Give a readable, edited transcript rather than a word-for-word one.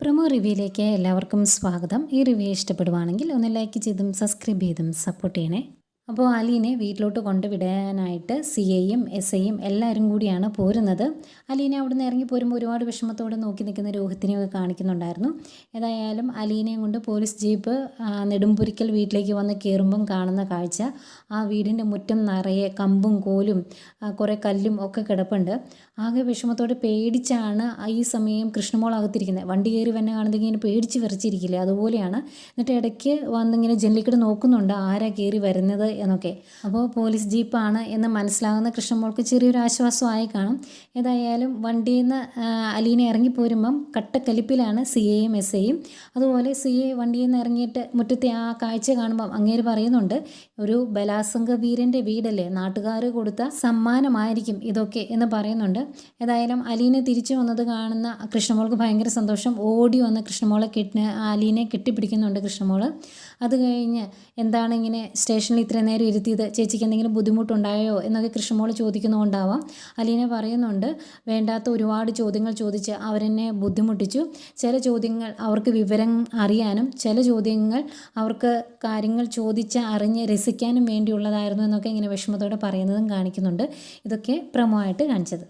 Promo റിവ്യൂയിലേക്ക് എല്ലാവർക്കും സ്വാഗതം. ഈ റിവ്യൂ ഇഷ്ടപ്പെടുവാണെങ്കിൽ ഒന്ന് ലൈക്ക് ചെയ്തും സബ്സ്ക്രൈബ് ചെയ്തും സപ്പോർട്ട് ചെയ്യണേ. അപ്പോൾ അലീനെ വീട്ടിലോട്ട് കൊണ്ടുവിടാനായിട്ട് CIയും SIയും എല്ലാവരും കൂടിയാണ് പോരുന്നത്. അലീനെ അവിടെ നിന്ന് ഇറങ്ങി പോരുമ്പോൾ ഒരുപാട് വിഷമത്തോടെ നോക്കി നിൽക്കുന്ന രോഹിത്തിനെയൊക്കെ കാണിക്കുന്നുണ്ടായിരുന്നു. ഏതായാലും അലീനയും കൊണ്ട് പോലീസ് ജീപ്പ് നെടുമ്പുരിക്കൽ വീട്ടിലേക്ക് വന്ന് കയറുമ്പം കാണുന്ന കാഴ്ച, ആ വീടിൻ്റെ മുറ്റം നിറയെ കമ്പും കോലും കുറേ കല്ലും ഒക്കെ കിടപ്പുണ്ട്. ആകെ വിഷമത്തോടെ പേടിച്ചാണ് ഈ സമയം കൃഷ്ണമോൾ അകത്തിരിക്കുന്നത്. വണ്ടി കയറി വന്നെ കാണുന്നെങ്കിൽ ഇങ്ങനെ പേടിച്ച് വിറച്ചിരിക്കില്ലേ, അതുപോലെയാണ്. എന്നിട്ട് ഇടയ്ക്ക് വന്നിങ്ങനെ ജനലിക്കൂടെ നോക്കുന്നുണ്ട് ആരാ കയറി വരുന്നത് എന്നൊക്കെ. അപ്പോൾ പോലീസ് ജീപ്പാണ് എന്ന് മനസ്സിലാകുന്ന കൃഷ്ണമോൾക്ക് ചെറിയൊരു ആശ്വാസമായി കാണും. ഏതായാലും വണ്ടിയിൽ നിന്ന് അലീന ഇറങ്ങിപ്പോരുമ്പം കട്ടക്കലിപ്പിലാണ് CIയും SIയും. അതുപോലെ CI വണ്ടിയിൽ നിന്ന് ഇറങ്ങിയിട്ട് മുറ്റത്തെ ആ കാഴ്ച കാണുമ്പം അങ്ങേര് പറയുന്നുണ്ട്, ഒരു ബലാത്സംഗ വീരൻ്റെ വീടല്ലേ, നാട്ടുകാർ കൊടുത്ത സമ്മാനമായിരിക്കും ഇതൊക്കെ എന്ന് പറയുന്നുണ്ട്. ഏതായാലും അലീന തിരിച്ചു വന്നത് കാണുന്ന കൃഷ്ണമോൾക്ക് ഭയങ്കര സന്തോഷം. ഓടി വന്ന് അലീനെ കെട്ടിപ്പിടിക്കുന്നുണ്ട് കൃഷ്ണമോൾ. അത് കഴിഞ്ഞ് എന്താണ് ഇങ്ങനെ സ്റ്റേഷനിൽ ഇത്രയും നേരം ഇരുത്തിയത്, ചേച്ചിക്ക് എന്തെങ്കിലും ബുദ്ധിമുട്ടുണ്ടായോ എന്നൊക്കെ കൃഷ്ണമോൾ ചോദിക്കുന്നുണ്ടാവാം. അലീന പറയുന്നുണ്ട്, വേണ്ടാത്ത ഒരുപാട് ചോദ്യങ്ങൾ ചോദിച്ച് അവരെന്നെ ബുദ്ധിമുട്ടിച്ചു. ചില ചോദ്യങ്ങൾ അവർക്ക് വിവരം അറിയാനും ചില ചോദ്യങ്ങൾ അവർക്ക് കാര്യങ്ങൾ ചോദിച്ച് അറിഞ്ഞ് രസിക്കാനും വേണ്ടിയുള്ളതായിരുന്നു എന്നൊക്കെ ഇങ്ങനെ വിഷമത്തോടെ പറയുന്നതും കാണിക്കുന്നുണ്ട്. ഇതൊക്കെ പ്രമോ ആയിട്ട് കാണിച്ചത്.